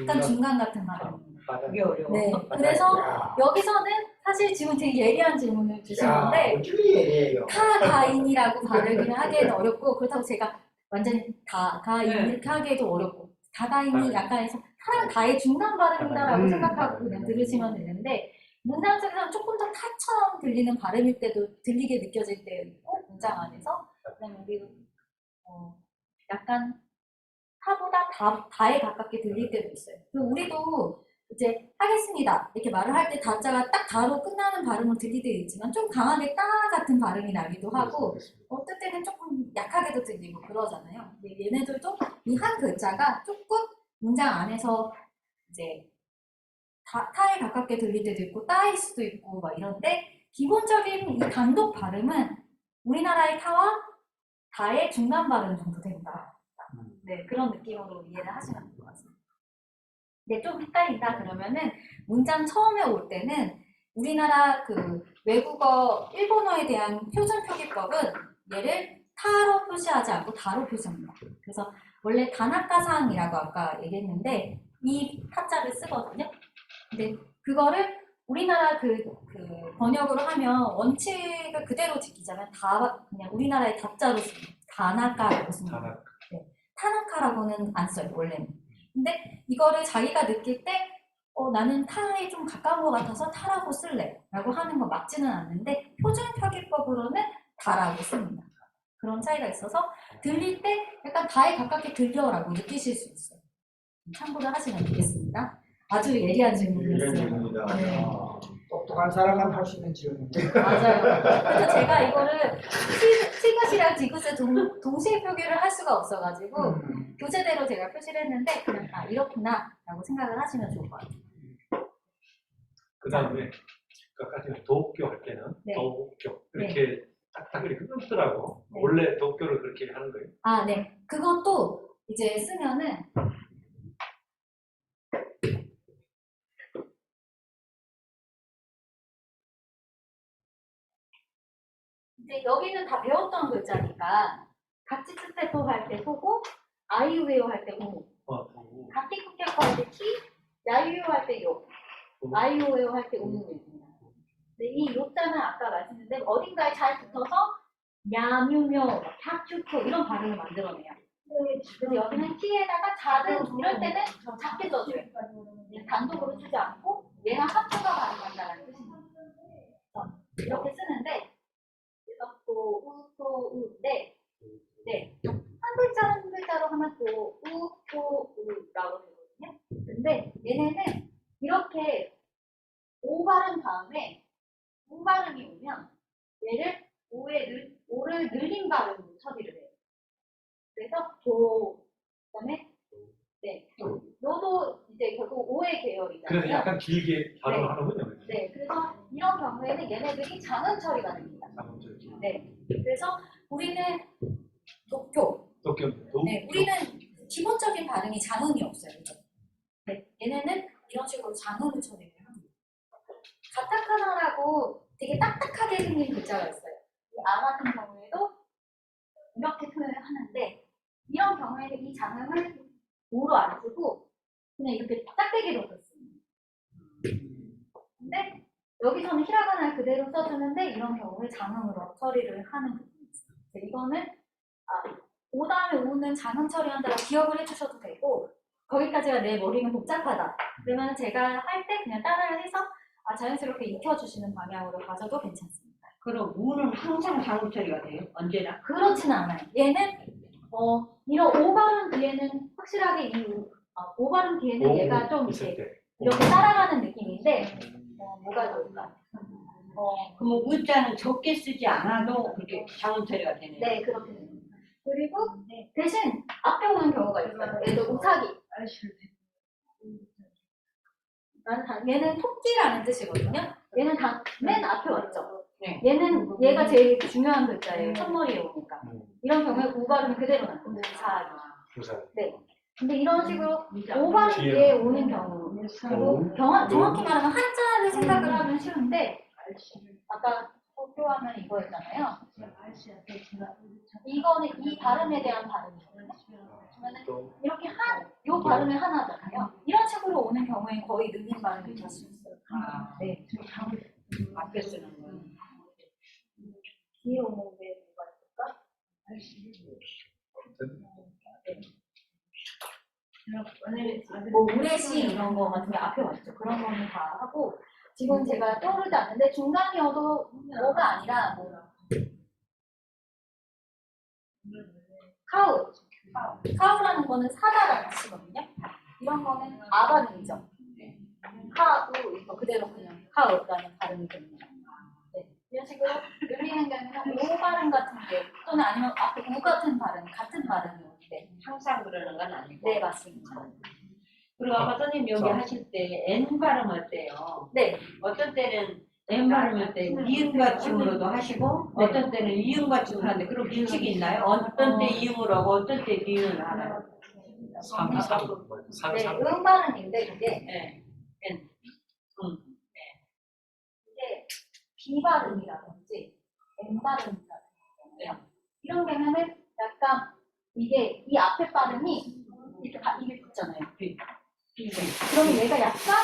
약간 중간 같은 발음입니다. 그게 어려워. 네, 그래서 여기서는 사실 지금 되게 예리한 질문을 주신 건데 어떻게 예리해요? 타가인이라고 발음을 하기에는 어렵고 그렇다고 제가 완전히 다가인 네. 이렇게 하기에도 어렵고 다가인이 약간 해서 타랑 다의 중간 발음이다라고 생각하고 그냥 들으시면 되는데 문장 속에서는 조금 더 타처럼 들리는 발음일 때도 들리게 느껴질 때 있고 문장 안에서 그다음에 우리 약간 타보다 다에 가깝게 들릴 때도 있어요. 그리고 우리도 이제 하겠습니다 이렇게 말을 할 때 다자가 딱 다로 끝나는 발음을 들릴 때도 있지만 좀 강하게 따 같은 발음이 나기도 하고 어떨 때는 조금 약하게도 들리고 그러잖아요. 근데 얘네들도 이 한 글자가 조금 문장 안에서 이제 타에 가깝게 들릴 때도 있고 따일 수도 있고 막 이런데 기본적인 이 단독 발음은 우리나라의 타와 다의 중간 발음 정도 된다. 네, 그런 느낌으로 이해를 하시면 될 것 같습니다. 근데 좀 헷갈린다 그러면은 문장 처음에 올 때는 우리나라 그 외국어 일본어에 대한 표준 표기법은 얘를 타로 표시하지 않고 다로 표시합니다. 그래서 원래 다나카상이라고 아까 얘기했는데 이 타자를 쓰거든요. 근데 그거를 우리나라 그 번역으로 하면 원칙을 그대로 지키자면 다 그냥 우리나라의 다자로 씁니다. 다나카라고 씁니다. 네, 타나카라고는 안 써요 원래는. 근데 이거를 자기가 느낄 때 나는 타에 좀 가까운 것 같아서 타라고 쓸래 라고 하는 건 맞지는 않는데 표준 표기법으로는 다라고 씁니다. 그런 차이가 있어서 들릴 때 약간 다에 가깝게 들려라고 느끼실 수 있어요. 참고를 하시면 되겠습니다. 아주 예리한 질문이었어요. 질문입니다. 네. 똑똑한 사람만 할 수 있는 질문. 맞아요. 그래서 제가 이거를 티귿이랑 디귿을 동시에 표기를 할 수가 없어가지고 교재대로 제가 표시를 했는데 그냥 이렇구나 라고 생각을 하시면 좋을 것 같아요. 그 다음에 아까 제가 도쿄 할 때는 네. 도쿄 이렇게 딱딱 이렇게 끊더라고. 네. 원래 도쿄를 그렇게 하는 거예요. 네. 그것도 이제 쓰면은 이제 여기는 다 배웠던 글자니까 같이 스태프 할 때 소고 아이우에오 할 때 우 같이 쿠케코 할 때 키 야유요 할 때 요 아이오에오 할 때 우입니다. 근데 이 요자는 아까 말씀드렸는데 어딘가에 잘 붙어서 야뮤묘, 캬큐큐 이런 발음을 만들어내요. 그래서 여기는 키에다가 작은 이럴 때는 작게 써줘요. 단독으로 쓰지 않고 얘가 합쳐서 발음한다는 뜻입니다. 이렇게 쓰는데 그래서 또 우인데 네. 한 글자로 하면 또 우라고 되거든요. 근데 얘네는 이렇게 오 발음 다음에 우 발음이 오면 얘를 오를 늘린 발음 처리를 해요. 그래서 그다음에 네, 너도 이제 결국 오의 계열이잖아요. 그래서 약간 길게 발음을 하는군요. 네, 그래서 이런 경우에는 얘네들이 장음 처리가 됩니다. 네, 그래서 우리는 도쿄. 네, 우리는 기본적인 발음이 장음이 없어요. 네, 얘네는 이런 식으로 장음을 처리를 합니다. 가타카나라고 되게 딱딱하게 생긴 글자가 있어요. 아 같은 경우에도 이렇게 표현을 하는데 이런 경우에는 이 장음을 오로 안 쓰고 그냥 이렇게 짝대기로 썼습니다. 근데 여기서는 히라가나를 그대로 써주는데 이런 경우에 장음으로 처리를 하는 부분이 있어요. 이거는 오 다음에 우는 장음 처리한다고 기억을 해주셔도 되고 거기까지가 내 머리는 복잡하다. 그러면 제가 할 때 그냥 따라를 해서 자연스럽게 익혀주시는 방향으로 가셔도 괜찮습니다. 그럼 우는 항상 장음 처리가 돼요? 언제나? 그렇지는 않아요. 얘는 이런 오 발음 뒤에는 확실하게 오 발음 뒤에는 얘가 좀 이렇게 따라가는 느낌인데 뭐가 좋을까? 그러면 우자는 적게 쓰지 않아도 그렇게 장음 처리가 되네요. 네, 그렇게 됩니다. 그리고 대신 앞에 오는 경우가 있어요. 예를 들어 우사기. 얘는 토끼라는 뜻이거든요. 얘는 맨 앞에 왔죠. 네. 얘가 제일 중요한 글자예요. 첫머리에 오니까. 이런 경우에 우 발음이 그대로 나요. 우사기. 네. 근데 이런 식으로 오 발음 뒤에 오는 경우 그리고 정확히 말하면 한자를 생각을 하면 쉬운데 아까 도쿄하면 이거였잖아요. 이거는 이 발음에 대한 발음이거든요. 그러면은 이렇게 요 발음이 하나잖아요. 이런 식으로 오는 경우엔 거의 느린 발음이 될 수 있어요. 네. 앞에 쓰는 건. 뒤에 오는 게 뭐가 있을까? 뭐 우레시 이런 거 같은 게 앞에 왔죠. 그런 거는 다 하고 지금 제가 떠오르지 않는데 중간이어도 뭐가 아니라 뭐 카우 카우라는 거는 사다라는 뜻이거든요. 이런 거는 아 발음이죠. 카우 이거 그대로 그냥 카우라는 발음이 됩니다. 네. 이런 식으로 늘리는 경우는 오 발음 같은 게 또는 아니면 앞에 우 같은 발음 같은 발음이었는데 항상 그러는 건 아니고. 네 맞습니다. 그리고 아까 선생님 여기 하실 때 N 발음 어때요? 네. 어떤 때는 N 발음일 때 이응 받침으로도 하시고 어떤 때는 이응 받침으로 하는데 그런 규칙이 있나요? 어떤 때 이응으로 하고 어떤 때 니은을 하나요? 네, 응 발음인데 그게 네. N. 이게 B 발음이라든지 N 발음이라든지 이런 경우는 약간 이게 이 앞에 발음이 이렇게 다 입에 붙잖아요. B. 그러면 얘가 약간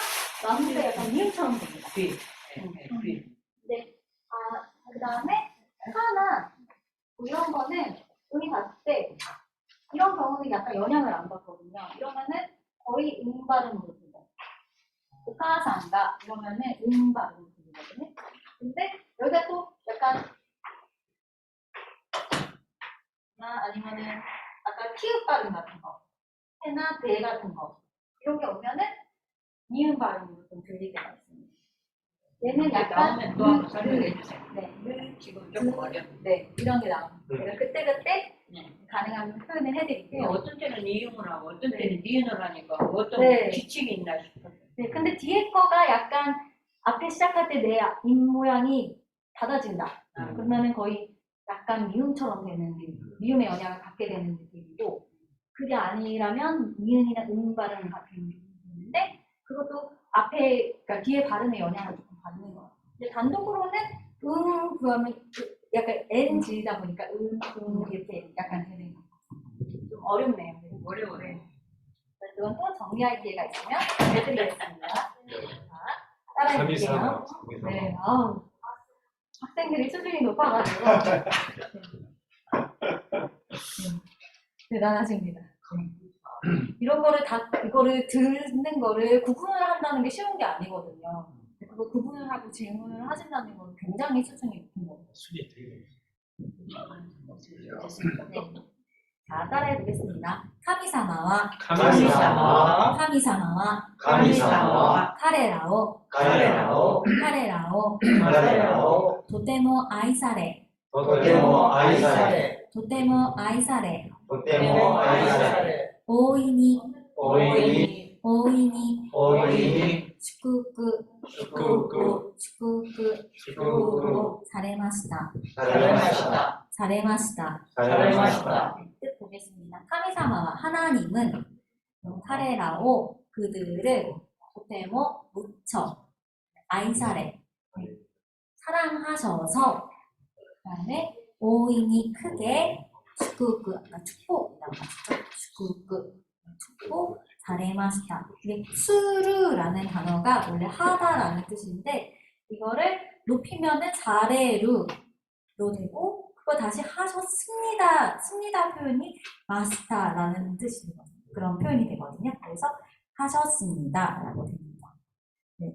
나중에 약간 미음처럼 됩니다. B. B. 네. 그 다음에 하나 뭐 이런 거는 우리 봤을 때 이런 경우는 약간 영향을 안 받거든요. 이러면은 거의 응 발음으로 들려요. 오카상가 이러면은 응 발음으로 들리거든요. 근데 여기가 또 약간 아니면은 약간 티읕 발음 같은 거, 해나 대 같은 거 이런 게 오면은 니은 발음으로 좀 들리게 있습니다. 얘는 약간 나오면 또 한번 설명해 주세요. 네, 지금 좀 어려. 네 이런 게 나옵니다. 제가 그때 네. 가능하면 표현을 해드릴게요. 어떤 때는 이응을 하고 어떤 때는 니은을 하니까 어떤 네. 규칙이 있나 싶어요. 네, 근데 뒤에 거가 약간 앞에 시작할 때 내 입 모양이 닫아진다. 그러면은 거의 약간 미음처럼 되는 미음의 영향을 받게 되는 느낌이고 그게 아니라면 니은이나 응 발음 같은 느낌인데 그것도 앞에 그러니까 뒤에 발음의 영향을 조금 받는 거. 근데 단독으로는 응 그러면 약간 N 지르다 보니까 응 이렇게 약간 되는 거. 좀 어렵네요. 어려워요. 이건 또 정리할 기회가 있으면 해드리겠습니다. 자, 따라해볼게요. 네, 아우, 학생들이 수준이 높아가지고 대단하십니다. 이런 거를 이거를 듣는 거를 구분을 한다는 게 쉬운 게 아니거든요. 그거 구분을 하고 질문을 하신다는 건 굉장히 수준이 높은 거예요. 순위 되게 네. 자, 따라해보겠습니다. 카미사마와 카미사마와 카미사마와 카미사마와 카레라오 가레라오 카레라오 가레라오 とても愛されとても愛されとても愛されとても愛され大いに大いに大いに大いに祝福祝福祝福祝福されましたされましたされました されました 뜻 보겠습니다. 카미사마와 하나님은 카레라오 그들을 도테모 무쳐 아이사레 사랑하셔서 그다음에 오인이 크게 축구 아까 축복이라고 하셨죠? 축복 잘해마시다. 이게 수르라는 단어가 원래 하다라는 뜻인데 이거를 높이면은 사레루로 되고 그거 다시 하셨습니다 표현이 마스타라는 뜻이 그런 표현이 되거든요. 그래서 하셨습니다라고 됩니다. 네.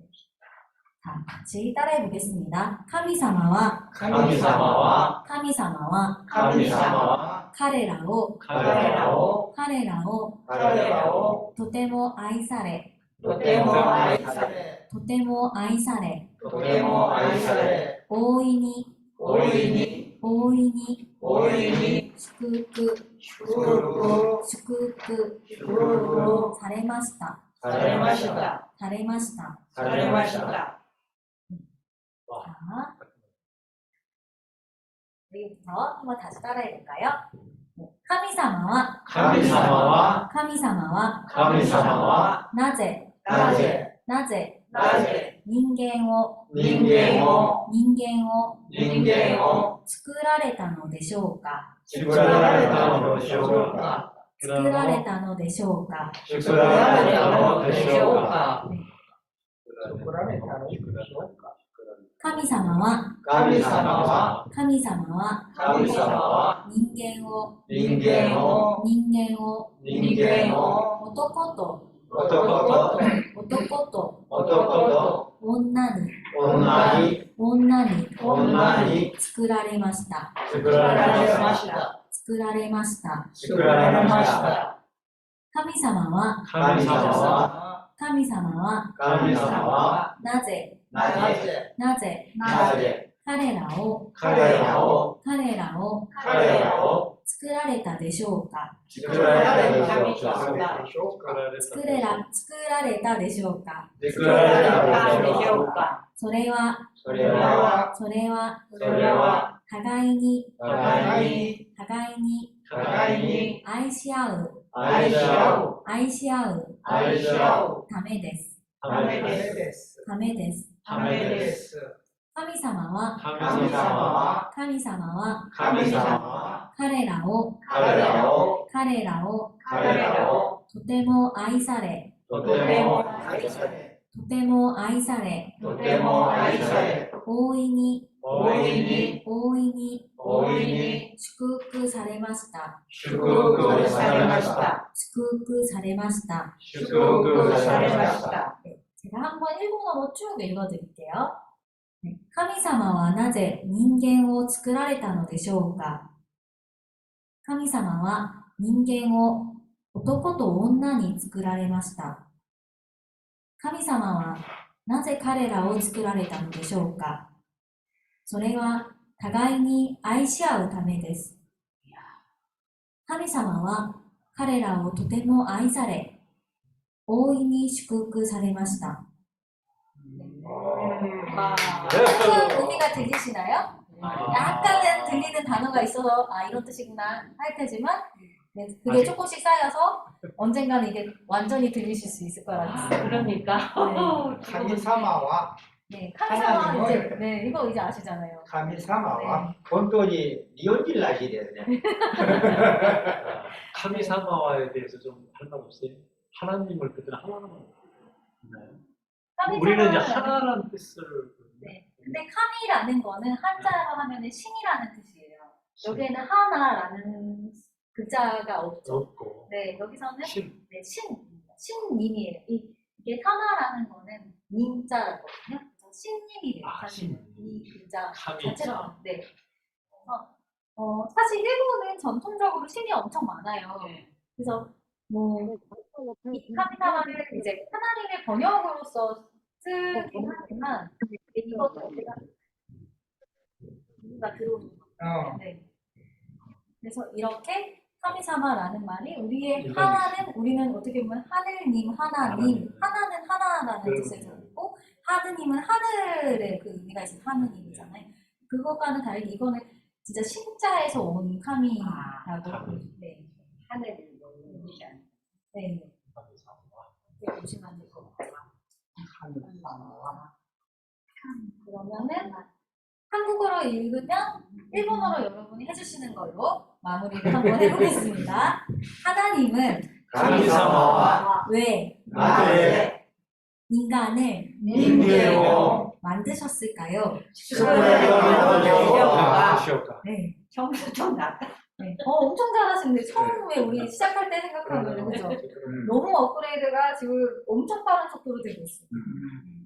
자, 같이 따라해 보겠습니다. 카미사마와 카미사마와 카미사마와 카미사마와 카레라오 가레라오 카레라오 가레라오 とても愛されとても愛されとても愛されとても愛され大いに大いに大いに大いに祝福祝福祝福祝福されましたされましたされましたされました 자, 여기부터 한번 다시 따라해 볼까요? 카미사마와 카미사마와 카미사마와 카미사마와 なぜなぜなぜなぜ人間を人間を作られたのでしょうか。作られたのでしょうか。作られたのでしょうか。作られたのでしょうか。怒られたのでしょうか。神様は神様は神様は神様は人間を人間を人間を人間を男と男と男と男と女に女に女に女に作られました。作られました。作られました。作られました。神様は神様は神様は神様はなぜなぜなぜなぜ彼らを彼らを彼らを彼らを作られたでしょうか。作られたでしょうか。作られたでしょうか。作られたでしょうか。それはそれはそれはそれは互いに互いに互いに互いに愛し合う愛し合う愛し合う愛し合うためです。ためです。ためです。ためです。神様は神様は神様は神様は彼らを彼らを彼らを彼らをとても愛されとても愛されとても愛されとても愛され大いに大いに大いに大いに祝福されました。祝福されました祝福されました。祝福されました。 제가 한번 일본어로 쭉 읽어드릴게요.神様はなぜ人間を作られたのでしょうか。神様は人間を男と女に作られました。神様はなぜ彼らを作られたのでしょうか。それは互いに愛し合うためです。神様は彼らをとても愛され、大いに祝福されました。어떤 의미가 들리시나요? 약간은 들리는 단어가 있어서 아 이런 뜻이구나 할 테지만 네, 그게 조금씩 쌓여서 언젠가는 이게 완전히 들리실 수 있을 거라는 그러니까. 카미사마와 네, 카미사마 이제 네 이거 이제 아시잖아요. 카미사마와 本当に日本人らしいですね。 카미사마와에 대해서 좀 할 말 없어요? 하나님을 그들은 하나만 있나요? 카미사마는- 우리는 이제 하나라는 뜻을 네. 근데 카미라는 거는 한자로 하면은 신이라는 뜻이에요. 여기에는 하나라는 글자가 없죠. 없고 네, 여기서는 신 네, 신님이에요. 이게 사마라는 거는 님자거든요. 그래서 신님이래요. 아, 사실 신. 이 글자 카미자. 자체가. 네. 그래서 사실 일본은 전통적으로 신이 엄청 많아요. 그래서 뭐 이 카미사마를 이제 하나님의 번역으로서 쓰긴 하지만 이것도 제가 누가 들어오는 거예요. 네. 그래서 이렇게 카미사마라는 말이 우리의 하나는 우리는 어떻게 보면 하늘님, 하나님, 하나는 하나라는 뜻을 듣고 하느님은 하늘의 그 의미가 있어요. 하느님이잖아요. 그것과는 다르게 이거는 진짜 신자에서 온 카미라고 네. 하늘 네. 카미사마. 네, 보시면 될 것 같아요. 카미사마와 그러면은 한국어로 읽으면 일본어로 여러분이 해주시는 걸로 마무리를 한번 해보겠습니다. 하나님은 神様は 왜 なぜ 인간을 人間を 만드셨을까요? 作られたのでしょうか。 시오카. 네. 점수 좀 낮다. 네. 엄청 잘하시는데 처음에 우리 시작할 때 생각하면 그죠? 너무 업그레이드가 지금 엄청 빠른 속도로 되고 있어요.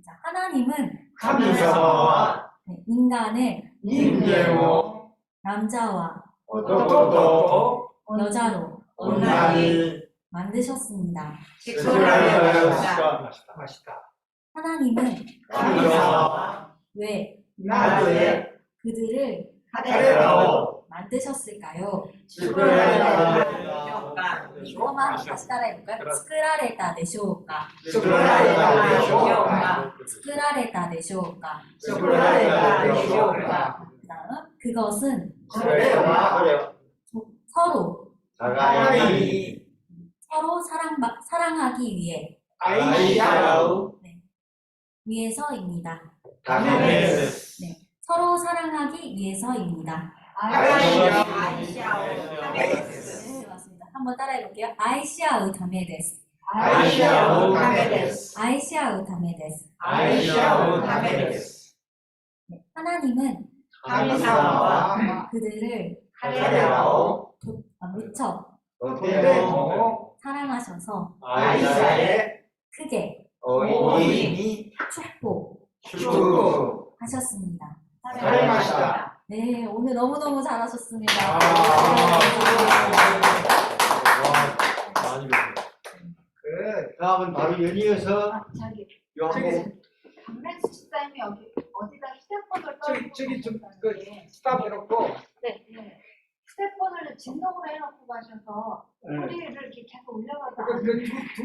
자, 하나님은 神様は 네, 인간을 人間を 남자와 男と 여자로 女に 만드셨습니다. 作られました。 맛있다. 맛있다. 하나님은 神様は 왜 なぜ 그들을 彼らを 만드셨을까요? 作られたのでしょうか。 이거만 다시 따라해볼까요? 스크라레타 데쇼우까 作られたでしょうか。 스크라레타 데쇼우까 作られたでしょうか。 그 다음 그것은 それは 서로 互いに 서로 사랑하기 위해 愛し合う 위해서입니다. 다메데스. 네, 서로 사랑하기 위해서입니다. 네, 맞습니다. 한번 따라해 볼게요. 아이시아우 다메데스. 아이시아오 다메데스. 아이시아우 다메데스. 아이시아오 다메데스. 네, 하나님은 하나님과 그들을 하나님하고 무척 도테모 사랑하셔서 아이사의 크게 어인이 축복하셨습니다. 사랑하시다. 네, 오늘 너무너무 잘하셨습니다. 많이 배웠어요. 그 다음은 바로 연이어서 저기 요한복 강래수 집사님이 어디다 휴대폰을 저기 좀 떠놓고 스탑 해놓고 네. 휴대폰을 진동으로 해놓고 가셔서 응. 소리를 이렇게 계속 올려가서 그